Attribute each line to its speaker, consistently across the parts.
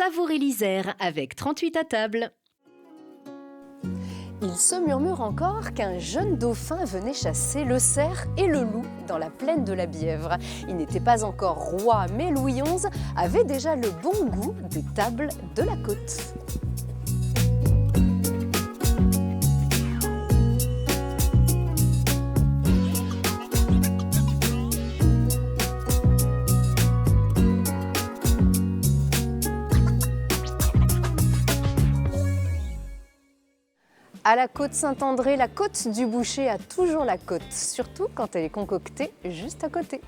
Speaker 1: Savourez l'Isère avec 38 à table.
Speaker 2: Il se murmure encore qu'un jeune dauphin venait chasser le cerf et le loup dans la plaine de la Bièvre. Il n'était pas encore roi, mais Louis XI avait déjà le bon goût des tables de la côte. À la côte Saint-André, la côte du boucher a toujours la côte, surtout quand elle est concoctée juste à côté.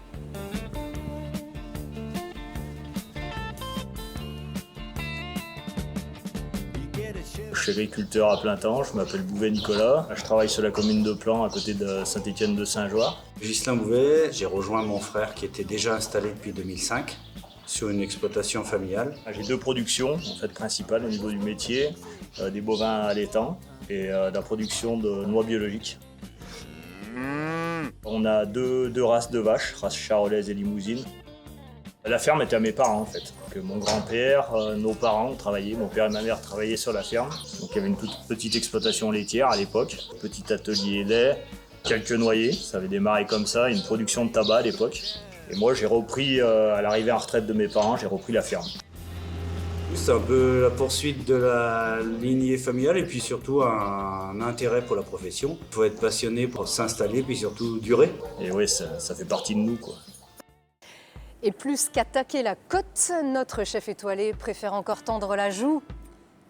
Speaker 3: Je suis agriculteur à plein temps, je m'appelle Bouvet Nicolas. Je travaille sur la commune de Plan à côté de Saint-Étienne-de-Saint-Joire.
Speaker 4: Ghislain Bouvet, j'ai rejoint mon frère qui était déjà installé depuis 2005 sur une exploitation familiale.
Speaker 3: J'ai deux productions en fait, principales au niveau du métier, des bovins allaitants et de la production de noix biologiques. On a deux races de vaches, race charolaise et limousine. La ferme était à mes parents en fait. Donc, mon grand-père, nos parents ont travaillé, mon père et ma mère travaillaient sur la ferme. Donc il y avait une toute petite exploitation laitière à l'époque, petit atelier lait, quelques noyers, ça avait démarré comme ça, une production de tabac à l'époque. Et moi j'ai repris, à l'arrivée en retraite de mes parents, j'ai repris la ferme.
Speaker 4: C'est un peu la poursuite de la lignée familiale et puis surtout un intérêt pour la profession. Il faut être passionné pour s'installer puis surtout durer.
Speaker 3: Et oui, ça fait partie de nous quoi.
Speaker 2: Et plus qu'attaquer la côte, notre chef étoilé préfère encore tendre la joue.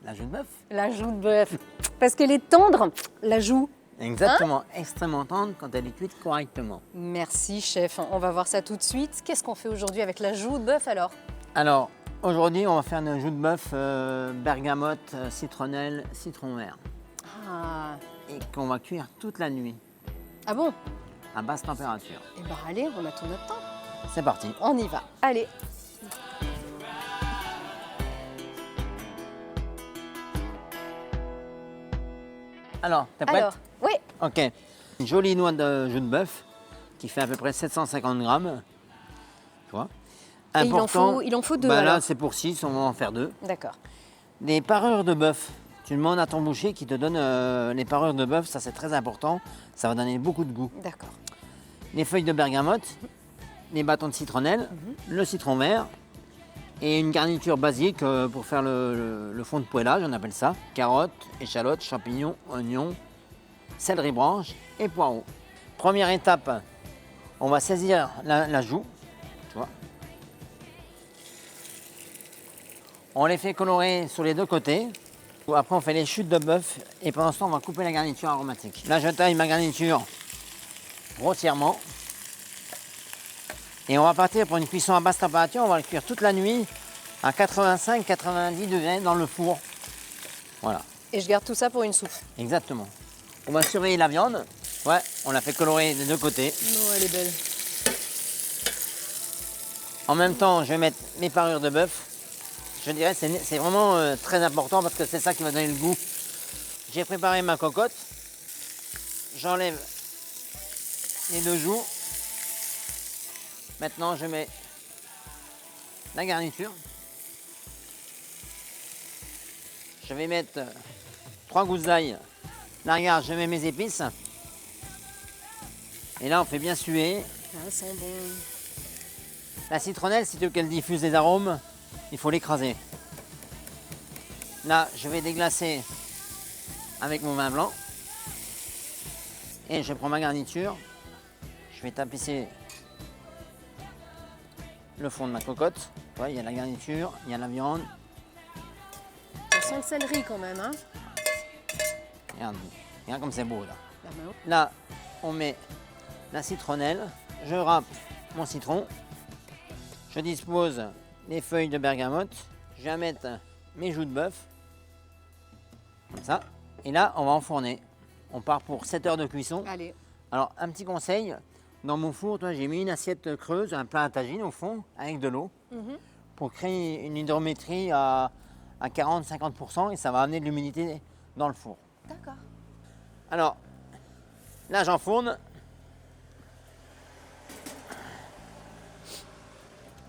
Speaker 5: La joue de bœuf.
Speaker 2: La joue de bœuf. Parce qu'elle est tendre, la joue.
Speaker 5: Exactement, extrêmement tendre quand elle est cuite correctement.
Speaker 2: Merci chef, on va voir ça tout de suite. Qu'est-ce qu'on fait aujourd'hui avec la joue de bœuf alors?
Speaker 5: Alors, aujourd'hui, on va faire une joue de bœuf bergamote, citronnelle, citron vert.
Speaker 2: Ah,
Speaker 5: Et qu'on va cuire toute la nuit,
Speaker 2: ah bon?
Speaker 5: à basse température.
Speaker 2: Eh ben allez, on a tout notre temps.
Speaker 5: C'est parti.
Speaker 2: On y va. Allez.
Speaker 5: Alors, t'es prête?
Speaker 2: Alors, oui.
Speaker 5: Ok. Une jolie noix de joue de bœuf qui fait à peu près 750 grammes. Tu vois?
Speaker 2: Et il en faut deux
Speaker 5: Bah
Speaker 2: alors.
Speaker 5: là, c'est pour 6, on va en faire 2.
Speaker 2: D'accord.
Speaker 5: Des parures de bœuf. Tu demandes à ton boucher qui te donne les parures de bœuf, ça c'est très important. Ça va donner beaucoup de goût.
Speaker 2: D'accord.
Speaker 5: Les feuilles de bergamote, les bâtons de citronnelle, le citron vert et une garniture basique pour faire le fond de poêlage, on appelle ça. Carottes, échalotes, champignons, oignons, céleri branche et poireaux. Première étape, on va saisir la joue, tu vois. On les fait colorer sur les deux côtés. Après, on fait les chutes de bœuf et pendant ce temps, on va couper la garniture aromatique. Là, je taille ma garniture grossièrement. Et on va partir pour une cuisson à basse température. On va le cuire toute la nuit à 85-90 degrés dans le four. Voilà,
Speaker 2: Et je garde tout ça pour une soupe.
Speaker 5: exactement. On va surveiller la viande. Ouais, on la fait colorer des deux côtés.
Speaker 2: Non, elle est belle.
Speaker 5: En même temps, je vais mettre mes parures de bœuf. Je dirais que c'est vraiment très important parce que c'est ça qui va donner le goût. J'ai préparé ma cocotte. J'enlève les deux joues. Maintenant, je mets la garniture. Je vais mettre 3 gousses d'ail. Là, regarde, je mets mes épices. Et là, on fait bien suer.
Speaker 2: Ah, ça sent bon.
Speaker 5: La citronnelle, si tu veux qu'elle diffuse les arômes, il faut l'écraser. Là, je vais déglacer avec mon vin blanc. Et je prends ma garniture. Je vais tapisser le fond de ma cocotte. Tu vois, il y a la garniture, il y a la viande.
Speaker 2: Ça sent le céleri quand même, hein?
Speaker 5: Regarde, regarde comme c'est beau là.
Speaker 2: Ah bah oui.
Speaker 5: Là, on met la citronnelle. Je râpe mon citron. Je dispose les feuilles de bergamote. Je vais mettre mes joues de bœuf. Comme ça. Et là, on va enfourner. On part pour 7 heures de cuisson.
Speaker 2: Allez.
Speaker 5: Alors, un petit conseil. Dans mon four, toi, j'ai mis une assiette creuse, un plat à tagine au fond, avec de l'eau, pour créer une hydrométrie à 40-50% et ça va amener de l'humidité dans le four.
Speaker 2: D'accord.
Speaker 5: Alors, là, j'enfourne.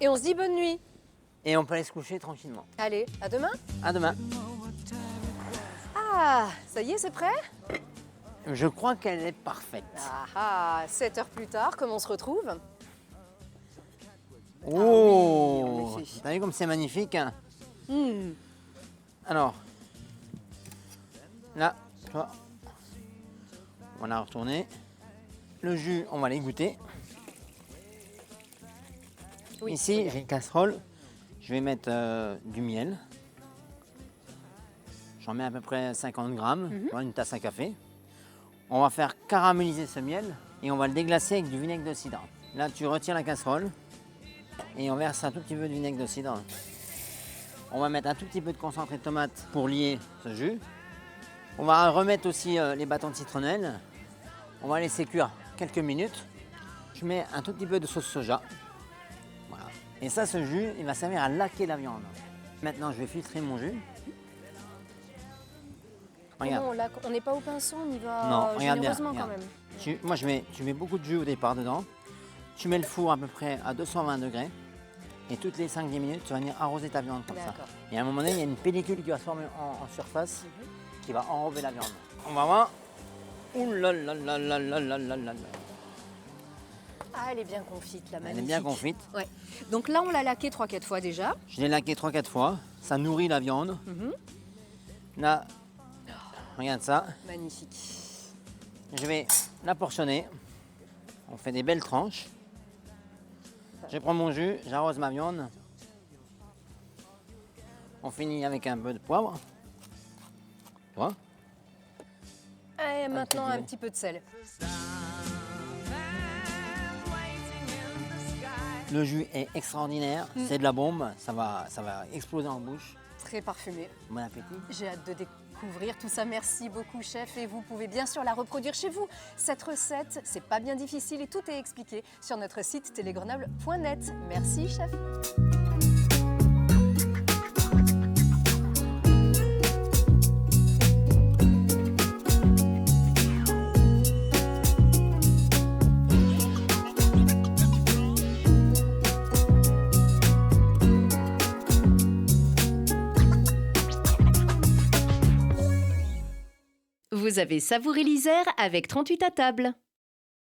Speaker 2: Et on se dit bonne nuit.
Speaker 5: Et on peut aller se coucher tranquillement.
Speaker 2: Allez, à demain.
Speaker 5: À demain.
Speaker 2: Ah, ça y est, c'est prêt?
Speaker 5: Je crois qu'elle est parfaite.
Speaker 2: Ah, 7 heures plus tard, comment on se retrouve?
Speaker 5: Oh,
Speaker 2: en effet.
Speaker 5: t'as vu comme c'est magnifique, hein?
Speaker 2: Hmm.
Speaker 5: Alors, là, tu vois, on va retourner. Le jus, on va les goûter.
Speaker 2: Oui,
Speaker 5: Ici, j'ai une casserole. Je vais mettre du miel. J'en mets à peu près 50 grammes, une tasse à café. On va faire caraméliser ce miel et on va le déglacer avec du vinaigre de cidre. Là, tu retires la casserole et on verse un tout petit peu de vinaigre de cidre. On va mettre un tout petit peu de concentré de tomate pour lier ce jus. On va remettre aussi les bâtons de citronnelle. On va laisser cuire quelques minutes. Je mets un tout petit peu de sauce soja. Voilà. Et ça, ce jus, il va servir à laquer la viande. Maintenant, je vais filtrer mon jus. Regarde.
Speaker 2: Comment on n'est pas au pinceau, on y va
Speaker 5: Non, regarde bien,
Speaker 2: généreusement quand
Speaker 5: regarde.
Speaker 2: même.
Speaker 5: Tu mets beaucoup de jus au départ dedans. Tu mets le four à peu près à 220 degrés. Et toutes les 5-10 minutes, tu vas venir arroser ta viande comme ça.
Speaker 2: D'accord.
Speaker 5: Et à un moment donné, il y a une pellicule qui va se former en surface qui va enrober la viande. On va voir. Ouh là là là là là là là là.
Speaker 2: Ah, elle est bien confite, la
Speaker 5: Elle
Speaker 2: magnifique.
Speaker 5: est bien confite.
Speaker 2: Ouais. Donc là, on l'a laqué 3-4 fois déjà.
Speaker 5: Je l'ai laqué 3-4 fois. Ça nourrit la viande. Là, regarde ça.
Speaker 2: Magnifique.
Speaker 5: Je vais la portionner. On fait des belles tranches. Je prends mon jus, j'arrose ma viande. On finit avec un peu de poivre. Tu vois?
Speaker 2: Et maintenant,
Speaker 5: petit
Speaker 2: un
Speaker 5: peu.
Speaker 2: petit peu de sel.
Speaker 5: Le jus est extraordinaire. C'est de la bombe. Ça va exploser en bouche.
Speaker 2: Très parfumé.
Speaker 5: Bon appétit.
Speaker 2: J'ai hâte de découvrir tout ça. Merci beaucoup, chef. Et vous pouvez bien sûr la reproduire chez vous. Cette recette, c'est pas bien difficile et tout est expliqué sur notre site télégrenoble.net. Merci, chef.
Speaker 1: Vous avez savouré l'Isère avec 38 à table.